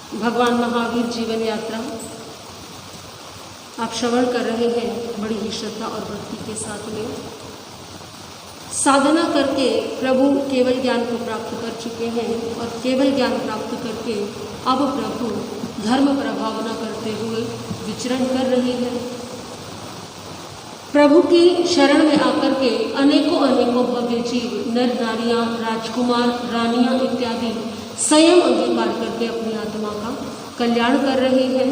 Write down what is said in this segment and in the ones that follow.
भगवान महावीर जीवन यात्रा आप श्रवण कर रहे हैं बड़ी ही श्रद्धा और भक्ति के साथ में। साधना करके प्रभु केवल ज्ञान को प्राप्त कर चुके हैं और केवल ज्ञान प्राप्त करके अब प्रभु धर्म प्रभावना करते हुए विचरण कर रही है। प्रभु की शरण में आकर के अनेकों अनेकों भव्य जीव, नर नारियां, राजकुमार, रानियां इत्यादि संयम अंगीकार करके अपनी आत्मा का कल्याण कर रहे हैं।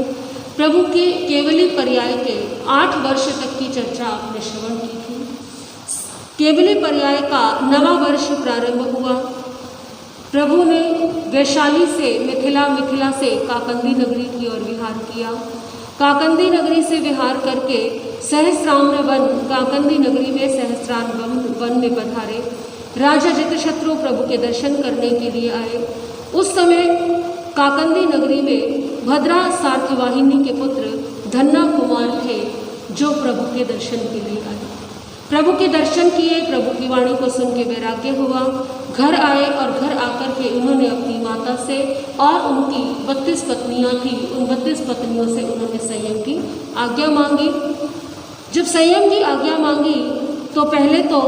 प्रभु के केवली पर्याय के 8 वर्ष तक की चर्चा आपने श्रवण की थी। केवली पर्याय का 9वां वर्ष प्रारंभ हुआ। प्रभु ने वैशाली से मिथिला से काकंदी नगरी की ओर विहार किया। काकंदी नगरी से विहार करके सहस्राम्र वन, काकंदी नगरी में सहस्राम्र वन में पधारे। राजा जितशत्रु प्रभु के दर्शन करने के लिए आए। उस समय काकंदी नगरी में भद्रा सार्थवाहिनी के पुत्र धन्ना कुमार थे जो प्रभु के दर्शन के लिए आए। प्रभु के दर्शन किए, प्रभु की वाणी को सुन के वैराग्य हुआ। घर आए और घर आकर के उन्होंने अपनी माता से और उनकी 32 पत्नियां थी, उन 32 पत्नियों से उन्होंने संयम की आज्ञा मांगी। जब संयम की आज्ञा मांगी तो पहले तो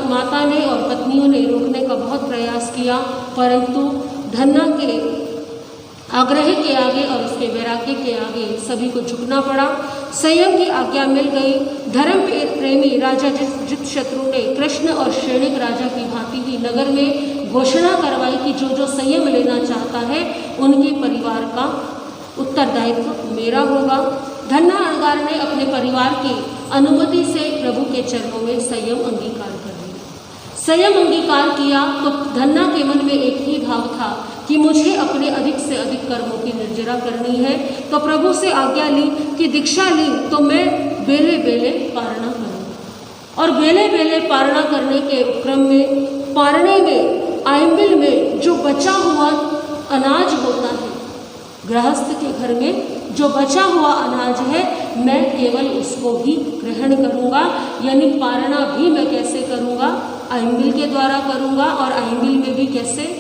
माता ने और पत्नियों ने रोकने का बहुत प्रयास किया, परंतु धन्ना के आग्रह के आगे और उसके वैराग्य के आगे सभी को झुकना पड़ा। संयम की आज्ञा मिल गई। धर्म प्रेमी राजा जितशत्रु ने कृष्ण और श्रेणिक राजा की भांति ही नगर में घोषणा करवाई कि जो जो संयम लेना चाहता है उनके परिवार का उत्तरदायित्व मेरा होगा। धन्ना अणगार ने अपने परिवार की अनुमति से प्रभु के चरणों में संयम अंगीकार कर लिया। संयम अंगीकार किया तो धन्ना के मन में एक ही भाव था कि मुझे अपने अधिक से अधिक कर्मों की निर्जरा करनी है। तो प्रभु से आज्ञा ली कि दीक्षा ली तो मैं बेले बेले पारणा करूँ। और बेले बेले पारणा करने के क्रम में पारणे में, आयंबिल में जो बचा हुआ अनाज होता है, गृहस्थ के घर में जो बचा हुआ अनाज है, मैं केवल उसको ही ग्रहण करूँगा। यानी पारणा भी मैं कैसे करूँगा? आयंबिल के द्वारा करूँगा। और आयंबिल में भी कैसे?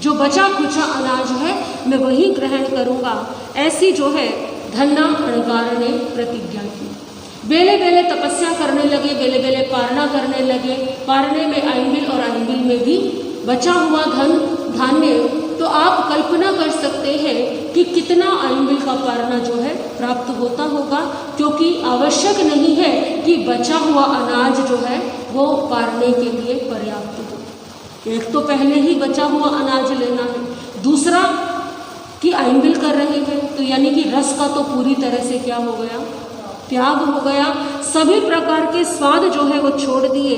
जो बचा खुचा अनाज है मैं वही ग्रहण करूँगा। ऐसी जो है धन्ना अणगार ने प्रतिज्ञा की। बेले बेले तपस्या करने लगे, बेले बेले पारणा करने लगे। पारणे में आयंबिल और आयंबिल में भी बचा हुआ धान्य, तो आप कल्पना कर सकते हैं कि कितना आयंबिल का पारणा जो है प्राप्त होता होगा, क्योंकि आवश्यक नहीं है कि बचा हुआ अनाज जो है वो पारने के लिए पर्याप्त हो। एक तो पहले ही बचा हुआ अनाज लेना है, दूसरा कि आयंबिल कर रहे हैं तो यानी कि रस का तो पूरी तरह से क्या हो गया? त्याग हो गया। सभी प्रकार के स्वाद जो है वो छोड़ दिए।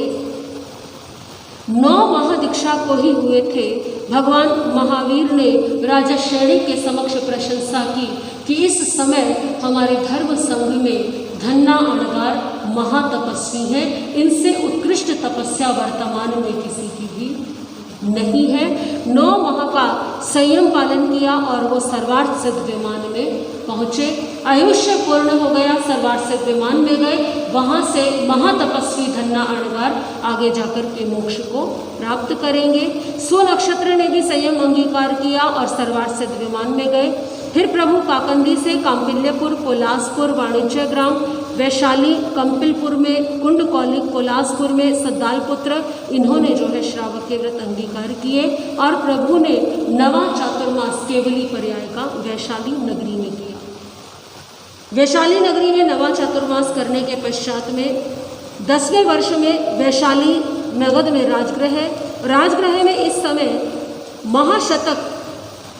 9 माह दीक्षा को ही हुए थे। भगवान महावीर ने राजा श्रेणी के समक्ष प्रशंसा की कि इस समय हमारे धर्म संघ में धन्ना अणगार महातपस्वी हैं। इनसे उत्कृष्ट तपस्या वर्तमान में किसी की भी नहीं है। 9 माह का संयम पालन किया और वो सर्वार्थ सिद्ध विमान में पहुँचे। आयुष्य पूर्ण हो गया, सर्वार्थ सिद्ध विमान में गए। वहाँ से महातपस्वी धन्ना अणगार आगे जाकर के मोक्ष को प्राप्त करेंगे। स्वनक्षत्र ने भी संयम अंगीकार किया और सर्वार्थ सिद्ध विमान में गए। फिर प्रभु काकंदी से काम्पिल्यपुर, कोलासपुर, वाणिज्य ग्राम, वैशाली, कंपिलपुर में, कुंडकौली, कोलासपुर में सद्दालपुत्र, इन्होंने जो है श्रावक के व्रत अंगीकार किए और प्रभु ने 9वां चातुर्मास केवली पर्याय का वैशाली नगरी में किया। वैशाली नगरी में 9वां चातुर्मास करने के पश्चात में 10वें वर्ष में वैशाली नगद में राजगृह में इस समय महाशतक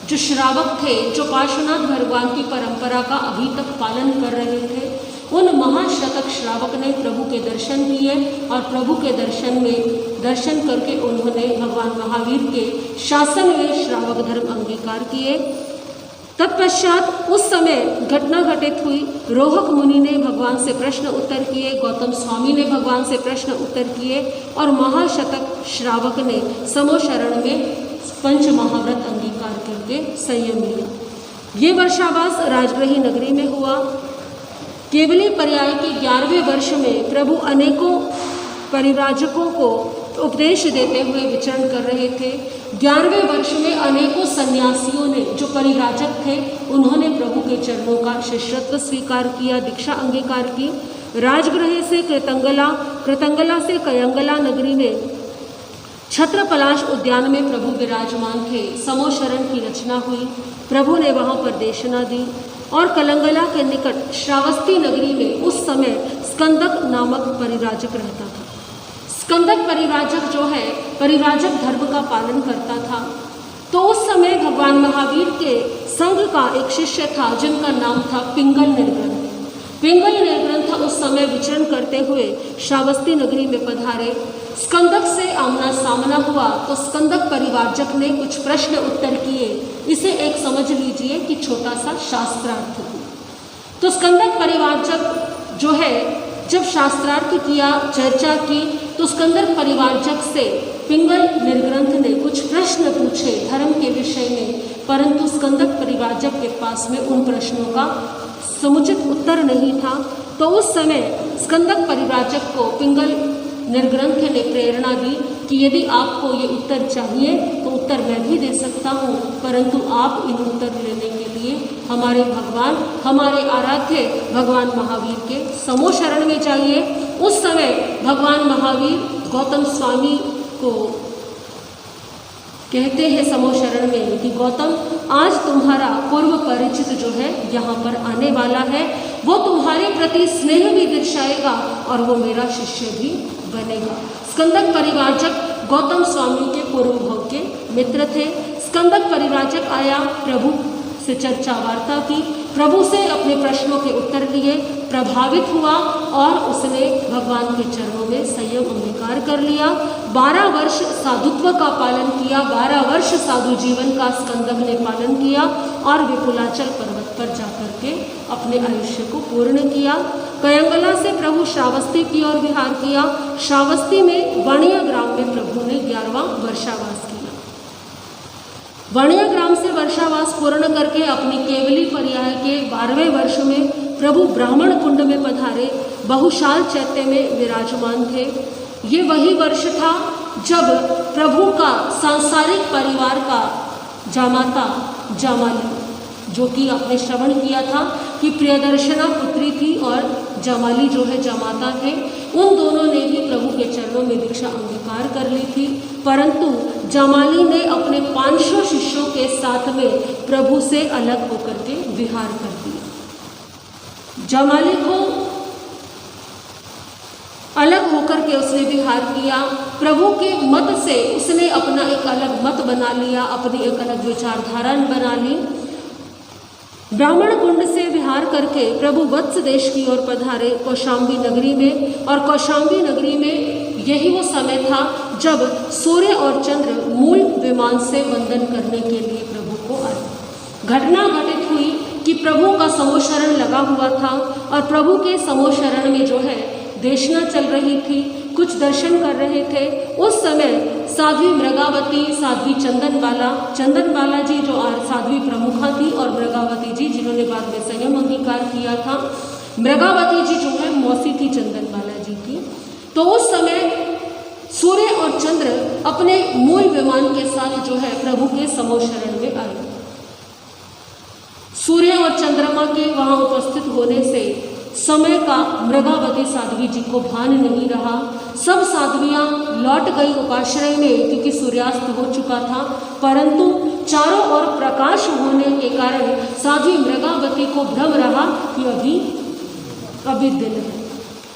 जो श्रावक थे, जो पार्श्वनाथ भगवान की परंपरा का अभी तक पालन कर रहे थे, उन महाशतक श्रावक ने प्रभु के दर्शन किए और प्रभु के दर्शन करके उन्होंने भगवान महावीर के शासन में श्रावक धर्म अंगीकार किए। तत्पश्चात उस समय घटना घटित हुई। रोहक मुनि ने भगवान से प्रश्न उत्तर किए, गौतम स्वामी ने भगवान से प्रश्न उत्तर किए और महाशतक श्रावक ने समोशरण में पंच महाव्रत अंगीकार करके संयम लिया। ये वर्षावास राजगृही नगरी में हुआ। केवली पर्याय के 11वें वर्ष में प्रभु अनेकों परिव्राजकों को उपदेश देते हुए विचरण कर रहे थे। 11वें वर्ष में अनेकों सन्यासियों ने, जो परिव्राजक थे, उन्होंने प्रभु के चरणों का शिष्यत्व स्वीकार किया, दीक्षा अंगीकार की। राजगृह से कृतंगला, कृतंगला से कयंगला नगरी में छत्रपलाश उद्यान में प्रभु विराजमान थे। समोशरण की रचना हुई, प्रभु ने वहाँ पर देशना दी। और कलंगला के निकट श्रावस्ती नगरी में उस समय स्कंदक नामक परिव्राजक रहता था। स्कंदक परिव्राजक जो है, परिव्राजक धर्म का पालन करता था। तो उस समय भगवान महावीर के संघ का एक शिष्य था जिनका नाम था पिंगल निर्ग्रंथ। पिंगल निर्ग्रंथ उस समय विचरण करते हुए श्रावस्ती नगरी में पधारे। स्कंदक से आमना सामना हुआ तो स्कंदक परिव्राजक ने कुछ प्रश्न उत्तर किए। इसे एक समझ लीजिए कि छोटा सा शास्त्रार्थ हो। तो स्कंदक परिव्राजक जो है, जब शास्त्रार्थ किया, चर्चा की, तो स्कंदक परिव्राजक से पिंगल निर्ग्रंथ ने कुछ प्रश्न पूछे धर्म के विषय में, परंतु स्कंदक परिव्राजक के पास में उन प्रश्नों का समुचित उत्तर नहीं था। तो उस समय स्कंदक परिव्राजक को पिंगल निर्ग्रंथ ने प्रेरणा दी कि यदि आपको ये उत्तर चाहिए तो उत्तर मैं भी दे सकता हूँ, परंतु आप इन उत्तर लेने के लिए हमारे भगवान, हमारे आराध्य भगवान महावीर के समोशरण में जाइए। उस समय भगवान महावीर गौतम स्वामी को कहते हैं समोशरण में कि गौतम, आज तुम्हारा पूर्व परिचित जो है यहाँ पर आने वाला है, वो तुम्हारे प्रति स्नेह भी दर्शाएगा और वो मेरा शिष्य भी बनेगा। स्कंदक परिव्राजक गौतम स्वामी के पूर्व भव के मित्र थे। स्कंदक परिव्राजक आया, प्रभु से चर्चा वार्ता की, प्रभु से अपने प्रश्नों के उत्तर लिए, प्रभावित हुआ और उसने भगवान के चरणों में संयम अंगीकार कर लिया। 12 वर्ष साधुत्व का पालन किया, 12 वर्ष साधु जीवन का स्कंदक ने पालन किया और विपुलाचल पर्वत पर जाकर के अपने आयुष्य को पूर्ण किया। कयंगला से प्रभु श्रावस्ती की ओर विहार किया। श्रावस्ती में वाणिया ग्राम में प्रभु ने 11वां वर्षावास किया। वाणिया ग्राम से वर्षावास पूर्ण करके अपनी केवली पर्याय के 12वें वर्ष में प्रभु ब्राह्मण कुंड में पधारे, बहुशाल चैत्य में विराजमान थे। ये वही वर्ष था जब प्रभु का सांसारिक परिवार का जामाता जामाली, जो कि आपने श्रवण किया था कि प्रियदर्शना पुत्री थी और जमाली जो है जमाता थे, उन दोनों ने भी प्रभु के चरणों में दीक्षा अंगीकार कर ली थी। परंतु जमाली ने अपने 500 शिष्यों के साथ में प्रभु से अलग होकर के विहार कर दिया। जमाली को अलग होकर के उसने विहार किया। प्रभु के मत से उसने अपना एक अलग मत बना लिया, अपनी एक अलग विचारधारा बना ली। ब्राह्मण कुंड से विहार करके प्रभु वत्स देश की ओर पधारे, कौशाम्बी नगरी में। और कौशाम्बी नगरी में यही वो समय था जब सूर्य और चंद्र मूल विमान से वंदन करने के लिए प्रभु को आए। घटना घटित हुई कि प्रभु का समोशरण लगा हुआ था और प्रभु के समोशरण में जो है देशना चल रही थी, कुछ दर्शन कर रहे थे। उस समय साध्वी मृगावती, साध्वी चंदनबाला जी जो साध्वी प्रमुखा थी, और मृगावती जी जिन्होंने बाद में संयम अंगीकार किया था। मृगावती जी जो है मौसी थी चंदनबाला जी की। तो उस समय सूर्य और चंद्र अपने मूल विमान के साथ जो है प्रभु के समोशरण में आए। सूर्य और चंद्रमा के वहां उपस्थित होने से समय का मृगावती साध्वी जी को भान नहीं रहा। सब साध्वियां लौट गई उपाश्रय में क्योंकि सूर्यास्त हो चुका था, परंतु चारों ओर प्रकाश होने के कारण साध्वी मृगावती को भ्रम रहा कि अभी दिन है।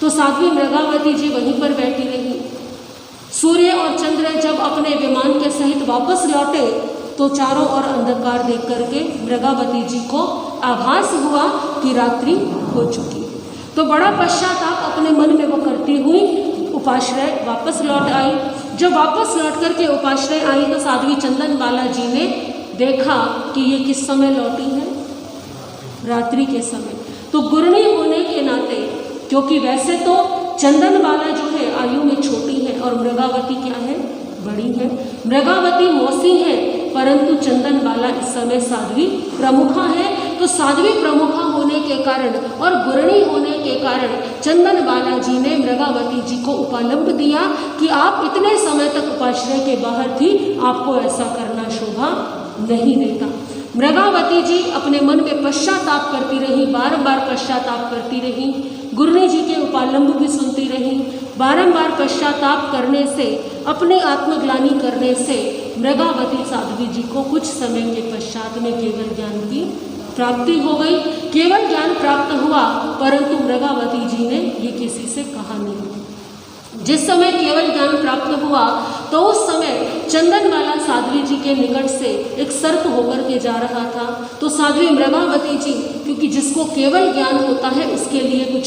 तो साध्वी मृगावती जी वहीं पर बैठी रही। सूर्य और चंद्र जब अपने विमान के सहित वापस लौटे तो चारों ओर अंधकार देख करके मृगावती जी को आभास हुआ कि रात्रि हो चुकी। तो बड़ा पश्चाताप अपने मन में वो करती हुई उपाश्रय वापस लौट आई। जब वापस लौट करके उपाश्रय आई तो साध्वी चंदनबाला जी ने देखा कि ये किस समय लौटी है, रात्रि के समय। तो गुरणी होने के नाते, क्योंकि वैसे तो चंदनबाला जो है आयु में छोटी है और मृगावती क्या है, बड़ी है। मृगावती मौसी है, परंतु चंदनबाला इस समय साध्वी प्रमुखा है। तो तो साध्वी प्रमुखा होने के कारण और गुरणी होने के कारण चंदन बालाजी ने मृगावती जी को उपालंब दिया कि आप इतने समय तक उपाश्रय के बाहर थी, आपको ऐसा करना शोभा नहीं देता। मृगावती जी अपने मन में पश्चाताप करती रही, बार बार पश्चाताप करती रही, गुरणी जी के उपालंब भी सुनती रही। बारंबार पश्चाताप करने से, अपनी आत्मग्लानि करने से मृगावती साध्वी जी को कुछ समय के पश्चात में केवल ज्ञान की प्राप्ति हो गई। केवल ज्ञान प्राप्त हुआ, परंतु मृगावती जी ने ये किसी से कहा नहीं। जिस समय केवल ज्ञान प्राप्त हुआ तो उस समय चंदनबाला साध्वी जी के निकट से एक सर्प होकर के जा रहा था। तो साध्वी मृगावती जी, क्योंकि जिसको केवल ज्ञान होता है उसके लिए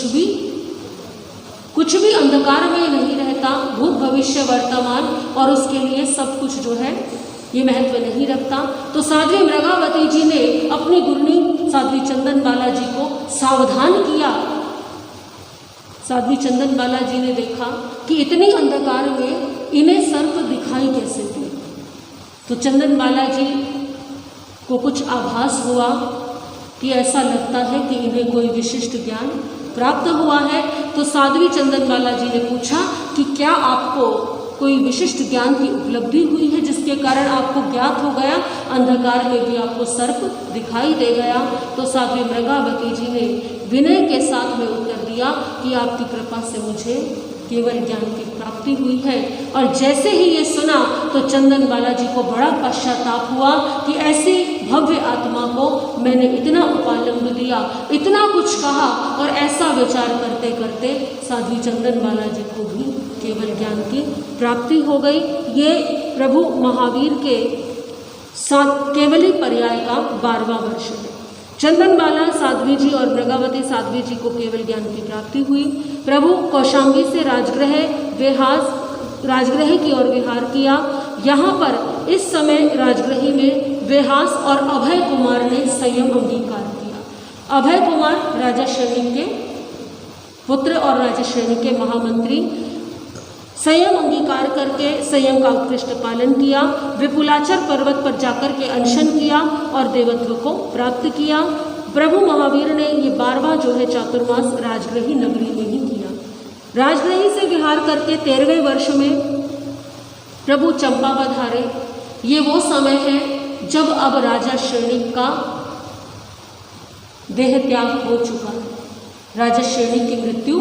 कुछ भी अंधकार में नहीं रहता, भूत भविष्य वर्तमान और उसके लिए सब कुछ जो है ये महत्व नहीं रखता। तो साध्वी मृगावती जी ने अपनी गुरनी साध्वी चंदनबाला जी को सावधान किया। साध्वी चंदनबाला जी ने देखा कि इतनी अंधकार में इन्हें सर्प दिखाई कैसे दे। तो चंदनबाला जी को कुछ आभास हुआ कि ऐसा लगता है कि इन्हें कोई विशिष्ट ज्ञान प्राप्त हुआ है। तो साध्वी चंदनबाला जी ने पूछा कि क्या आपको कोई विशिष्ट ज्ञान की उपलब्धि हुई है जिसके कारण आपको ज्ञात हो गया, अंधकार में भी आपको सर्प दिखाई दे गया। तो साध्वी मृगावती जी ने विनय के साथ में उत्तर दिया कि आपकी कृपा से मुझे केवल ज्ञान की प्राप्ति हुई है। और जैसे ही ये सुना तो चंदनबाला जी को बड़ा पश्चाताप हुआ कि ऐसी भव्य आत्मा को मैंने इतना उपालंब दिया, इतना कुछ कहा, और ऐसा विचार करते करते साध्वी चंदनबाला जी को भी केवल ज्ञान की प्राप्ति हो गई। ये प्रभु महावीर के केवली पर्याय का 12वां वर्ष है। चंदनबाला साध्वी जी और मृगावती साध्वी जी को केवल ज्ञान की प्राप्ति हुई। प्रभु कौशाम्बी से राजगृह की ओर विहार किया। यहाँ पर इस समय राजगृह में वेहास और अभय कुमार ने संयम अंगीकार किया। अभय कुमार राजा श्रेणी के पुत्र और राजा श्रेणी के महामंत्री संयम अंगीकार करके संयम का उत्कृष्ट पालन किया। विपुलाचल पर्वत पर जाकर के अनशन किया और देवत्व को प्राप्त किया। प्रभु महावीर ने ये 12वां जो है चातुर्मास राजगृही नगरी में ही किया। राजगृही से विहार करके 13वें वर्ष में प्रभु चंपा पधारे। ये वो समय है जब अब राजा श्रेणी का देह त्याग हो चुका है, राजा श्रेणी की मृत्यु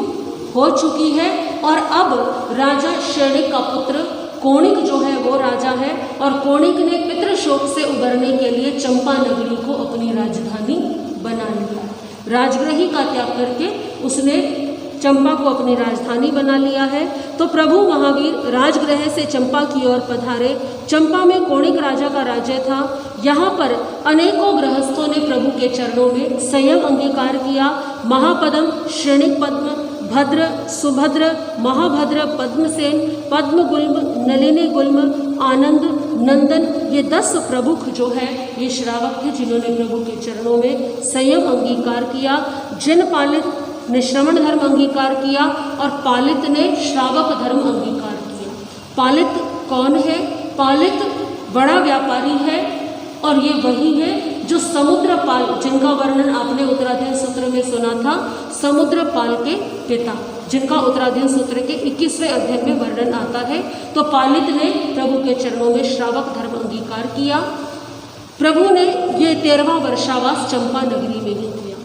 हो चुकी है और अब राजा श्रेणी का पुत्र कोणिक जो है वो राजा है। और कोणिक ने पितृशोक से उबरने के लिए चंपा नगरी को अपनी राजधानी बना लिया। राजगृही का त्याग करके उसने चंपा को अपनी राजधानी बना लिया है। तो प्रभु महावीर राजगृह से चंपा की ओर पधारे। चंपा में कोणिक राजा का राज्य था। यहाँ पर अनेकों गृहस्थों ने प्रभु के चरणों में संयम अंगीकार किया। महापद्म, श्रेणिक पद्म, भद्र, सुभद्र, महाभद्र, पद्मसेन, पद्मगुल्म, नलिनी गुल्म, आनंद, नंदन, ये 10 प्रमुख जो है ये श्रावक थे जिन्होंने प्रभु के चरणों में संयम अंगीकार किया। जिन पालित ने श्रवण धर्म अंगीकार किया और पालित ने श्रावक धर्म अंगीकार किया। पालित कौन है? पालित बड़ा व्यापारी है और ये वही है जो समुद्रपाल, जिनका वर्णन आपने उत्तराधीन सूत्र में सुना था, समुद्रपाल के पिता, जिनका उत्तराधीन सूत्र के 21वें अध्याय में वर्णन आता है। तो पालित ने प्रभु के चरणों में श्रावक धर्म अंगीकार किया। प्रभु ने ये 13वां वर्षावास चंपा नगरी में ही किया।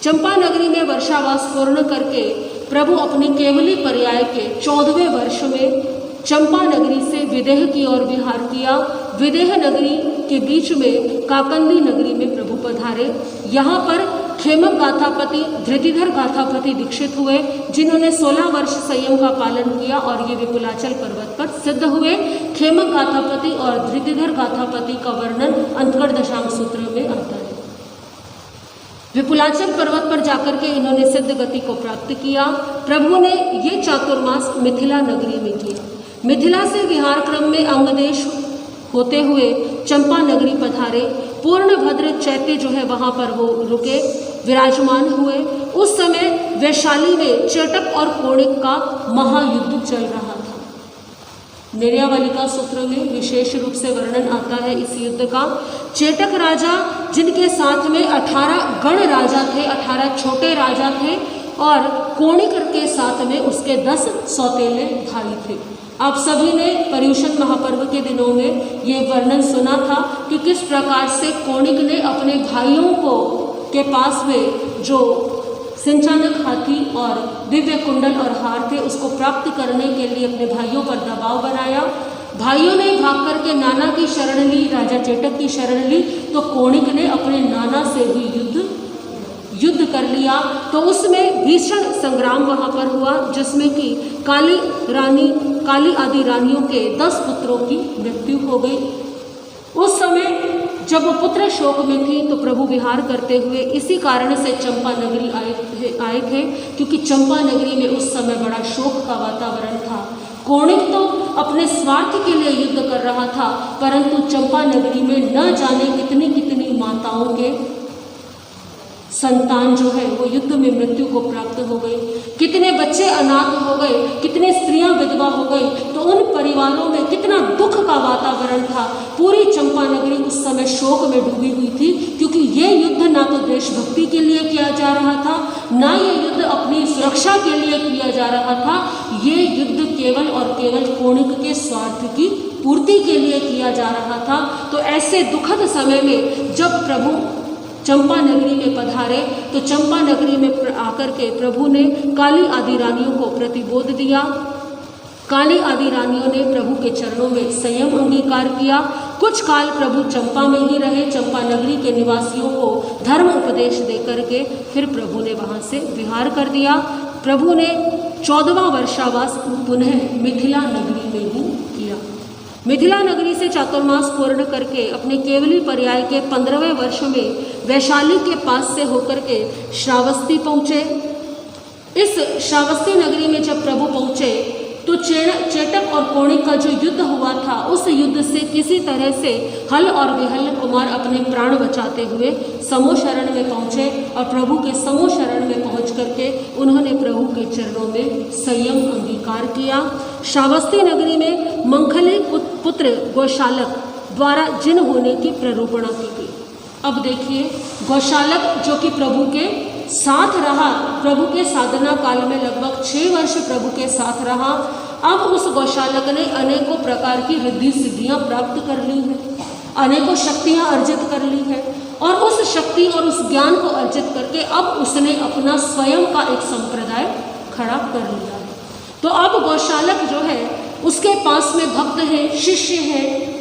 चंपा नगरी में वर्षावास पूर्ण करके प्रभु अपनी केवली पर्याय के 14वें वर्ष में चंपा नगरी से विदेह की ओर विहार किया। विदेह नगरी के बीच में काकंदी नगरी में प्रभु पधारे। यहाँ पर खेमक गाथापति, धृतिधर गाथापति दीक्षित हुए, जिन्होंने 16 वर्ष संयम का पालन किया और ये विपुलाचल पर्वत पर सिद्ध हुए। खेमक गाथापति और धृतिधर गाथापति का वर्णन अंतकड़ दशांग सूत्र में आता है। विपुलाचल पर्वत पर जाकर के इन्होंने सिद्ध गति को प्राप्त किया। प्रभु ने ये चातुर्मास मिथिला नगरी में किया। मिथिला से विहार क्रम में अंगदेश होते हुए चंपा नगरी पधारे। पूर्ण भद्र चैत्य जो है वहाँ पर वो रुके, विराजमान हुए। उस समय वैशाली में चेटक और कोणिक का महायुद्ध चल रहा था। निर्यावलिका सूत्र में विशेष रूप से वर्णन आता है इस युद्ध का। चेटक राजा, जिनके साथ में 18 गण राजा थे, 18 छोटे राजा थे, और कोणिक के साथ में उसके 10 सौतेले भाई थे। आप सभी ने पर्युषण महापर्व के दिनों में ये वर्णन सुना था कि किस प्रकार से कोणिक ने अपने भाइयों को के पास में जो सिंचानक हाथी और दिव्य कुंडल और हार थे उसको प्राप्त करने के लिए अपने भाइयों पर दबाव बनाया। भाइयों ने भाग करके नाना की शरण ली, राजा चेटक की शरण ली, तो कोणिक ने अपने नाना से भी युद्ध कर लिया। तो उसमें भीषण संग्राम वहाँ पर हुआ, जिसमें कि काली आदि रानियों के 10 पुत्रों की मृत्यु हो गई। उस समय जब वो पुत्र शोक में थी तो प्रभु विहार करते हुए इसी कारण से चंपा नगरी आए थे, क्योंकि चंपा नगरी में उस समय बड़ा शोक का वातावरण था। कोणिक तो अपने स्वार्थ के लिए युद्ध कर रहा था, परंतु चंपा नगरी में न जाने कितनी कितनी माताओं के संतान जो है वो युद्ध में मृत्यु को प्राप्त हो गई, कितने बच्चे अनाथ हो गए, कितने स्त्रियां विधवा हो गई। तो उन परिवारों में कितना दुख का वातावरण था। पूरी चंपा नगरी उस समय शोक में डूबी हुई थी, क्योंकि ये युद्ध ना तो देशभक्ति के लिए किया जा रहा था, ना ये युद्ध अपनी सुरक्षा के लिए किया जा रहा था। ये युद्ध केवल और केवल कोणिक के स्वार्थ की पूर्ति के लिए किया जा रहा था। तो ऐसे दुखद समय में जब प्रभु चंपा नगरी में पधारे तो चंपा नगरी में आकर के प्रभु ने काली आदि रानियों को प्रतिबोध दिया। काली आदि रानियों ने प्रभु के चरणों में संयम अंगीकार किया। कुछ काल प्रभु चंपा में ही रहे, चंपा नगरी के निवासियों को धर्म उपदेश देकर के फिर प्रभु ने वहाँ से विहार कर दिया। प्रभु ने 14वां वर्षावास पुनः मिथिला नगरी में ही किया। मिथिला नगरी से चातुर्मास पूर्ण करके अपने केवली पर्याय के 15वें वर्ष में वैशाली के पास से होकर के श्रावस्ती पहुँचे। इस श्रावस्ती नगरी में जब प्रभु पहुँचे तो चेटक और कोणिक का जो युद्ध हुआ था, उस युद्ध से किसी तरह से हल और विहल कुमार अपने प्राण बचाते हुए समो शरण में पहुँचे और प्रभु के समो शरण में पहुँच करके उन्होंने प्रभु के चरणों में संयम अंगीकार किया। श्रावस्ती नगरी में मंखली पुत्र गौशालक द्वारा जिन होने की प्ररूपणा की गई। अब देखिए, गौशालक जो कि प्रभु के साथ रहा, प्रभु के साधना काल में लगभग 6 वर्ष प्रभु के साथ रहा। अब उस गौशालक ने अनेकों प्रकार की रिद्धि सिद्धियां प्राप्त कर ली हैं, अनेकों शक्तियां अर्जित कर ली है, और उस शक्ति और उस ज्ञान को अर्जित करके अब उसने अपना स्वयं का एक संप्रदाय खड़ा कर लिया है। तो अब गौशालक जो है उसके पास में भक्त है, शिष्य है,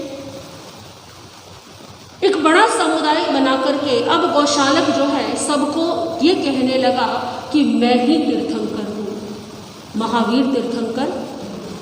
एक बड़ा समुदाय बना करके अब गौशालक जो है सबको ये कहने लगा कि मैं ही तीर्थंकर हूँ, महावीर तीर्थंकर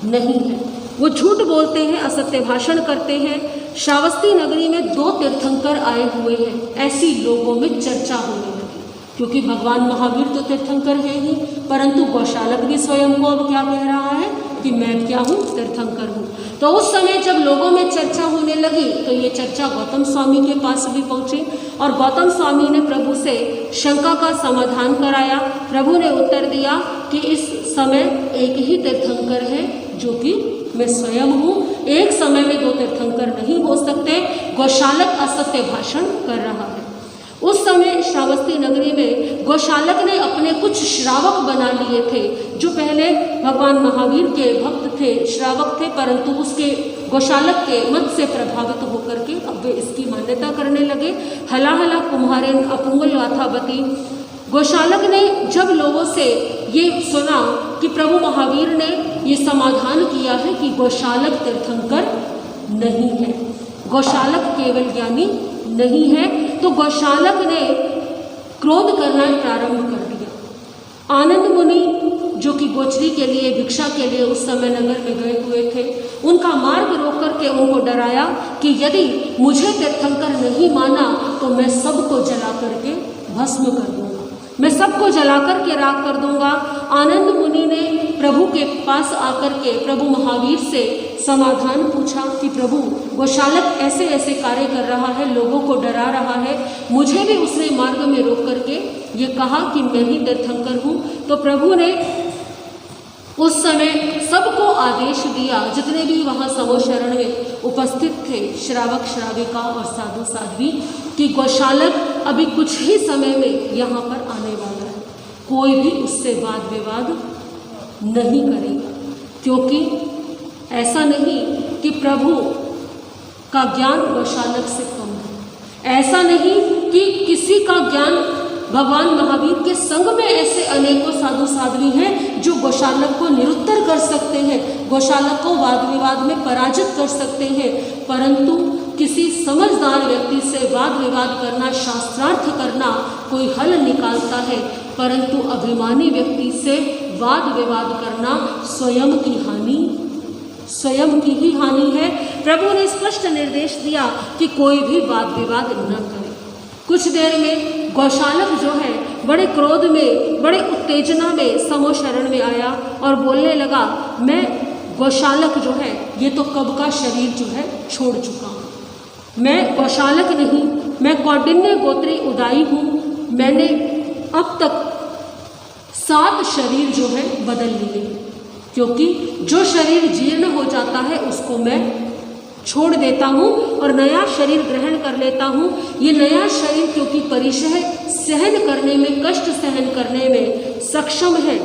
नहीं है। वो झूठ बोलते हैं, असत्य भाषण करते हैं। श्रावस्ती नगरी में 2 तीर्थंकर आए हुए हैं, ऐसी लोगों में चर्चा होने लगी, क्योंकि भगवान महावीर तो तीर्थंकर है ही, परंतु गौशालक भी स्वयं को अब क्या कह रहा है कि मैं क्या हूँ, तीर्थंकर हूँ। तो उस समय जब लोगों में चर्चा होने लगी तो ये चर्चा गौतम स्वामी के पास भी पहुँची और गौतम स्वामी ने प्रभु से शंका का समाधान कराया। प्रभु ने उत्तर दिया कि इस समय एक ही तीर्थंकर है जो कि मैं स्वयं हूँ। एक समय में 2 तीर्थंकर नहीं हो सकते। गौशालक असत्य भाषण कर रहा है। उस समय श्रावस्ती नगरी में गौशालक ने अपने कुछ श्रावक बना लिए थे, जो पहले भगवान महावीर के भक्त थे, श्रावक थे, परंतु उसके गौशालक के मत से प्रभावित होकर के अब वे इसकी मान्यता करने लगे। हलाहला कुम्हारेन अपुंगल वाथावती। गौशालक ने जब लोगों से ये सुना कि प्रभु महावीर ने ये समाधान किया है कि गौशालक तीर्थंकर नहीं है, गौशालक केवल ज्ञानी नहीं है, तो गौशालक ने क्रोध करना प्रारंभ कर दिया। आनंद मुनि जो कि गोचरी के लिए, भिक्षा के लिए उस समय नगर में गए हुए थे, उनका मार्ग रोक करके उनको डराया कि यदि मुझे तीर्थंकर नहीं माना तो मैं सबको जला करके भस्म कर दूंगा, मैं सबको जलाकर के राख कर दूंगा। आनंद मुनि ने प्रभु के पास आकर के प्रभु महावीर से समाधान पूछा कि प्रभु गौशालक ऐसे ऐसे कार्य कर रहा है, लोगों को डरा रहा है, मुझे भी उसने मार्ग में रोक करके ये कहा कि मैं ही तीर्थंकर हूँ। तो प्रभु ने उस समय सबको आदेश दिया, जितने भी वहाँ समूह शरण में उपस्थित थे, श्रावक श्राविका और साधु साध्वी, कि गौशालक अभी कुछ ही समय में यहाँ पर आने वाला है, कोई भी उससे वाद विवाद नहीं करेगा, क्योंकि ऐसा नहीं कि प्रभु का ज्ञान गौशालक से कम है, ऐसा नहीं कि किसी का ज्ञान, भगवान महावीर के संग में ऐसे अनेकों साधु साध्वी हैं जो गौशालक को निरुत्तर कर सकते हैं, गौशालक को वाद विवाद में पराजित कर सकते हैं, परंतु किसी समझदार व्यक्ति से वाद विवाद करना, शास्त्रार्थ करना कोई हल निकालता है, परंतु अभिमानी व्यक्ति से वाद विवाद करना स्वयं की ही हानि है। प्रभु ने स्पष्ट निर्देश दिया कि कोई भी वाद विवाद न करे। कुछ देर में गौशालक जो है बड़े क्रोध में, बड़े उत्तेजना में समूह शरण में आया और बोलने लगा, मैं गौशालक जो है ये तो कब का शरीर जो है छोड़ चुका हूँ, मैं गौशालक नहीं, मैं कौंडिन्य गोत्री उदाई हूँ, मैंने अब तक 7 शरीर जो है बदल लिए, क्योंकि जो शरीर जीर्ण हो जाता है उसको मैं छोड़ देता हूँ और नया शरीर ग्रहण कर लेता हूँ। ये नया शरीर क्योंकि परिचय सहन करने में, कष्ट सहन करने में सक्षम है।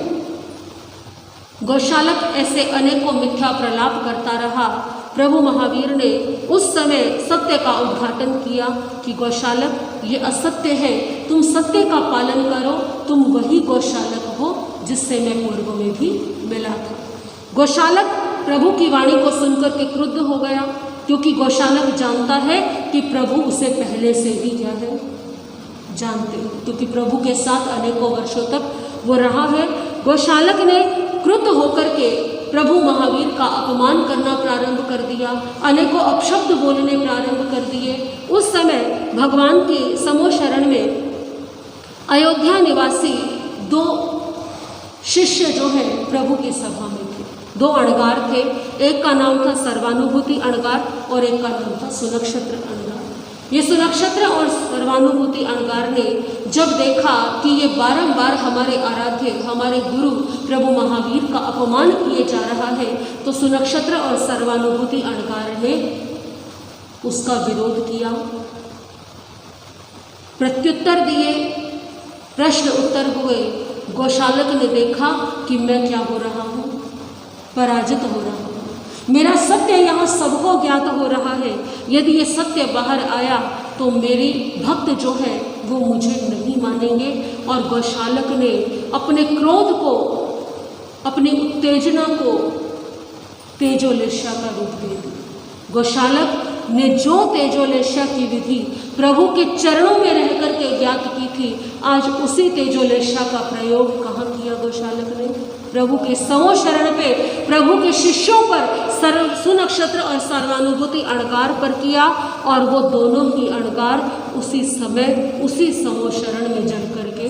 गौशालक ऐसे अनेकों मिथ्या प्रलाप करता रहा। प्रभु महावीर ने उस समय सत्य का उद्घाटन किया कि गौशालक ये असत्य है, तुम सत्य का पालन करो, तुम वही गौशालक हो जिससे मैं पूर्व में भी मिला था। गौशालक प्रभु की वाणी को सुनकर के क्रुद्ध हो गया, क्योंकि गौशालक जानता है कि प्रभु उसे पहले से ही क्या है जानते हैं, क्योंकि प्रभु के साथ अनेकों वर्षों तक वो रहा है। गौशालक ने क्रुद्ध होकर के प्रभु महावीर का अपमान करना प्रारंभ कर दिया, अनेकों अपशब्द बोलने प्रारंभ कर दिए। उस समय भगवान के समूह शरण में अयोध्या निवासी 2 शिष्य जो है प्रभु की सभा में थे। 2 अणगार थे, एक का नाम था सर्वानुभूति अणगार और एक का नाम था सुनक्षत्र अणगार। ये सुनक्षत्र और सर्वानुभूति अणगार ने जब देखा कि ये बारंबार हमारे आराध्य, हमारे गुरु प्रभु महावीर का अपमान किए जा रहा है, तो सुनक्षत्र और सर्वानुभूति अणगार ने उसका विरोध किया, प्रत्युत्तर दिए, प्रश्न उत्तर हुए। गौशालक ने देखा कि मैं क्या हो रहा हूँ, पराजित हो रहा हूँ, मेरा सत्य यहाँ सबको ज्ञात हो रहा है, यदि ये सत्य बाहर आया तो मेरे भक्त जो है वो मुझे नहीं मानेंगे। और गौशालक ने अपने क्रोध को, अपनी उत्तेजना को तेजोलेशा का रूप दे दिया। गौशालक ने जो तेजोलेशा की विधि प्रभु के चरणों में रह कर के ज्ञात की थी, आज उसी तेजोलेशा का प्रयोग कहाँ किया गौशालक ने? प्रभु के समूह शरण पे, प्रभु के शिष्यों पर, सुनक्षत्र और सर्वानुभूति अणगार पर किया, और वो दोनों ही अणगार उसी समय उसी समूह शरण में जल करके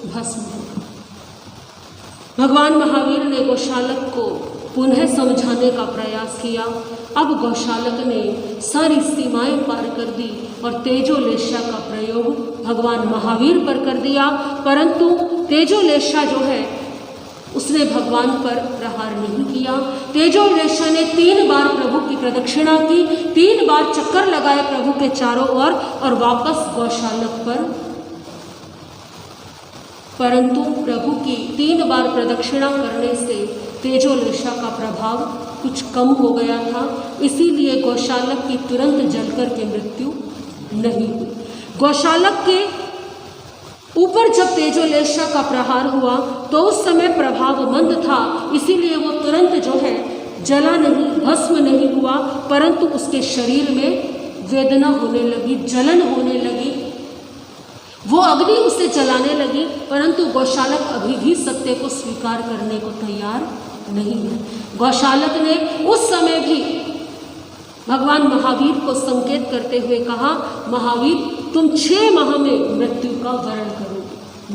भस्म हो गए। भगवान महावीर ने गौशालक को पुनः समझाने का प्रयास किया। अब गौशालक ने सारी सीमाएं पार कर दी और तेजोलेशा का प्रयोग भगवान महावीर पर कर दिया, परंतु तेजोलेशा जो है उसने भगवान पर प्रहार नहीं किया। तेजोलेशा ने 3 बार प्रभु की प्रदक्षिणा की, 3 बार चक्कर लगाए प्रभु के चारों ओर और वापस गौशालक पर, परंतु प्रभु की 3 बार प्रदक्षिणा करने से तेजोलेशा का प्रभाव कुछ कम हो गया था, इसीलिए गौशालक की तुरंत जलकर के मृत्यु नहीं हुई। गौशालक के ऊपर जब तेजोलेशा का प्रहार हुआ तो उस समय प्रभाव मंद था, इसीलिए वो तुरंत जो है जला नहीं, भस्म नहीं हुआ, परंतु उसके शरीर में वेदना होने लगी, जलन होने लगी, वो अग्नि उसे जलाने लगी, परंतु गौशालक अभी भी सत्य को स्वीकार करने को तैयार नहीं है। गौशालक ने उस समय भी भगवान महावीर को संकेत करते हुए कहा, महावीर तुम 6 माह में मृत्यु का वरण करोगे।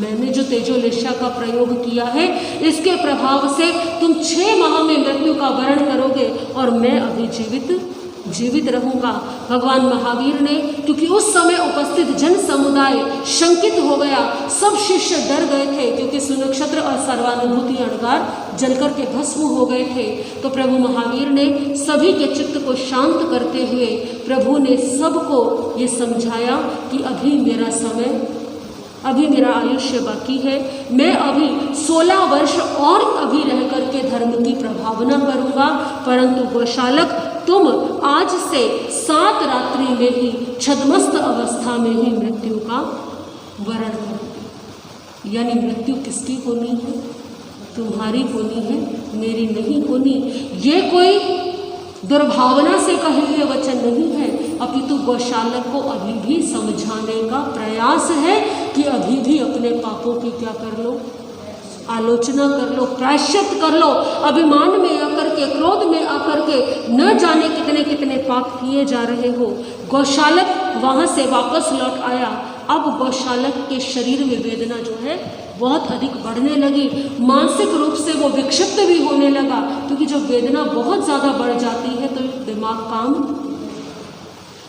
मैंने जो तेजोलेशा का प्रयोग किया है इसके प्रभाव से तुम 6 माह में मृत्यु का वरण करोगे और मैं अभी जीवित जीवित रहूंगा। भगवान महावीर ने, क्योंकि उस समय उपस्थित जन समुदाय शंकित हो गया, सब शिष्य डर गए थे क्योंकि सुनक्षत्र और सर्वानुभूति अणगार जलकर के भस्म हो गए थे। तो प्रभु महावीर ने सभी के चित्त को शांत करते हुए प्रभु ने सबको ये समझाया कि अभी मेरा समय, अभी मेरा आयुष्य बाकी है, मैं अभी 16 वर्ष और अभी रह करके धर्म की प्रभावना करूंगा, परंतु गोशालक तुम आज से 7 रात्रि में ही छद्मस्त अवस्था में ही मृत्यु का वरण करोगे। यानी मृत्यु किसकी होनी है? तुम्हारी होनी है, मेरी नहीं होनी। ये कोई दुर्भावना से कहे हुए वचन नहीं है, अपितु गौशालक को अभी भी समझाने का प्रयास है कि अभी भी अपने पापों की क्या कर लो, आलोचना कर लो, प्रायश्चित कर लो। अभिमान में आकर के, क्रोध में आकर के न जाने कितने कितने पाप किए जा रहे हो। गौशालक वहाँ से वापस लौट आया। अब गौशालक के शरीर में वेदना जो है बहुत अधिक बढ़ने लगी, मानसिक रूप से वो विक्षिप्त भी होने लगा, क्योंकि जब वेदना बहुत ज़्यादा बढ़ जाती है तो दिमाग काम।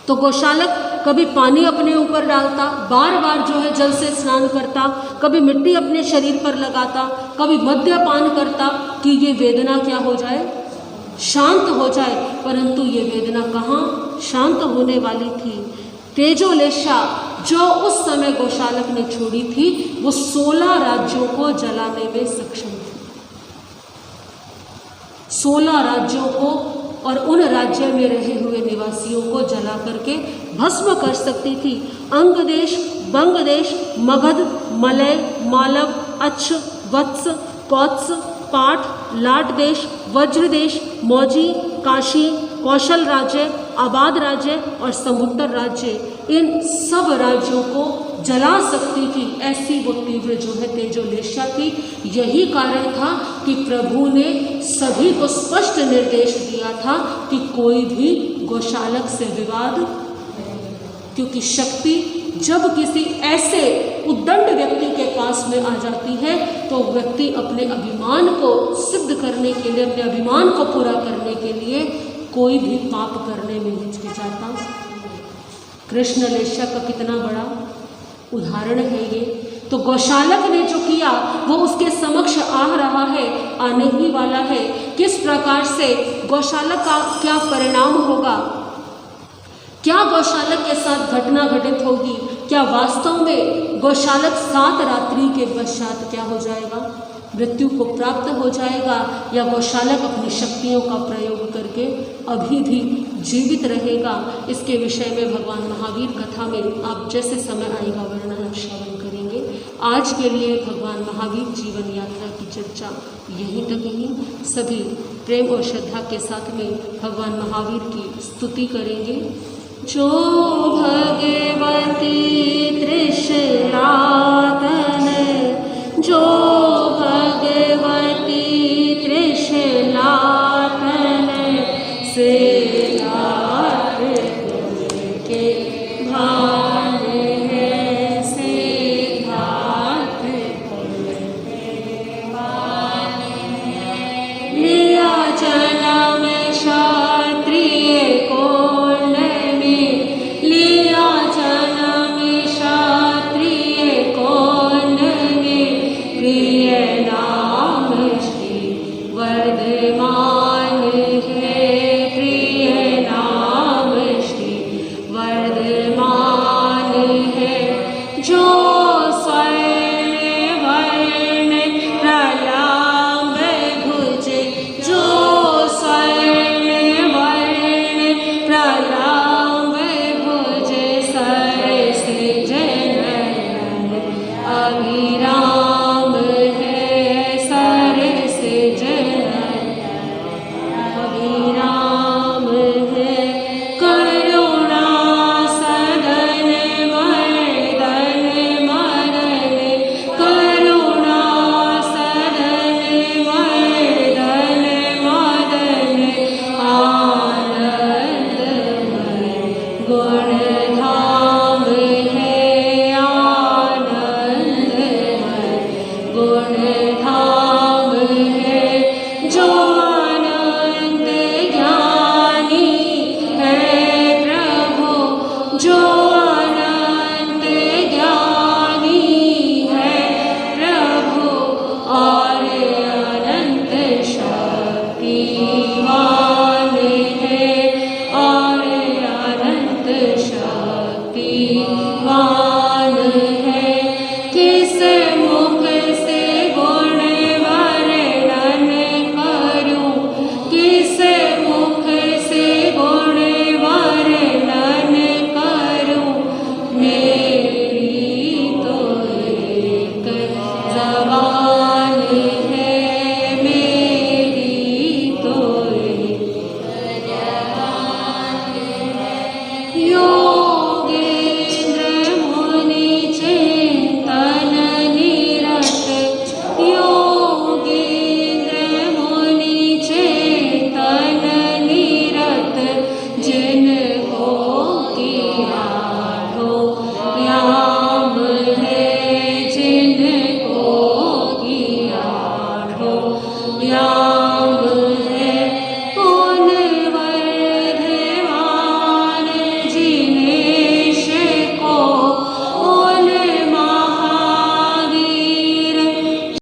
तो गौशालक कभी पानी अपने ऊपर डालता, बार बार जो है जल से स्नान करता, कभी मिट्टी अपने शरीर पर लगाता, कभी मद्यपान करता कि ये वेदना क्या हो जाए, शांत हो जाए। परंतु ये वेदना कहाँ शांत होने वाली थी। तेजोलेशा जो उस समय गौशालक ने छोड़ी थी, वो 16 राज्यों को जलाने में सक्षम थी। 16 राज्यों को और उन राज्य में रहे हुए निवासियों को जला करके भस्म कर सकती थी। अंग देश, बंग देश, मगध, मलय, मालव, अच्छ, वत्स, कौत्स, पाठ, लाट देश, वज्र देश, मौजी, काशी, कौशल राज्य, आबाद राज्य और समुद्र राज्य, इन सब राज्यों को जला सकती थी। ऐसी वो तीव्र जो है तेजोलेशा थी। यही कारण था कि प्रभु ने सभी को स्पष्ट निर्देश दिया था कि कोई भी गौशालक से विवाद, क्योंकि शक्ति जब किसी ऐसे उद्दंड व्यक्ति के पास में आ जाती है तो व्यक्ति अपने अभिमान को सिद्ध करने के लिए, अपने अभिमान को पूरा करने के लिए कोई भी पाप करने में हिचकिचाता। कृष्णलेशा का कितना बड़ा उदाहरण है ये। तो गौशालक ने जो किया वो उसके समक्ष आ रहा है, आने ही वाला है। किस प्रकार से गौशालक का क्या परिणाम होगा, क्या गौशालक के साथ घटना घटित होगी, क्या वास्तव में गौशालक 7 रात्रि के पश्चात क्या हो जाएगा, मृत्यु को प्राप्त हो जाएगा, या गौशालक अपनी शक्तियों का प्रयोग करके अभी भी जीवित रहेगा। इसके विषय में भगवान महावीर कथा में आप जैसे समय आएगा वर्णन हम श्रवण करेंगे। आज के लिए भगवान महावीर जीवन यात्रा की चर्चा यहीं तक ही। सभी प्रेम और श्रद्धा के साथ में भगवान महावीर की स्तुति करेंगे। जो भगवती तृष्णातन, जो भगवती तृष्णातन से लाट के भान है, से घाट भान है। लिया जन्म क्षत्रिय कोण में, लिया जन्म क्षत्रिय कोण में, प्रिय नाम श्री वर्धमान है, प्रिय नाम श्री वर्धमान है। जो स्वर्ण वर्ण प्रलाम भुजे, जो स्वर्ण वर्ण प्रलाम भुजे, सर से जनयन अभिराम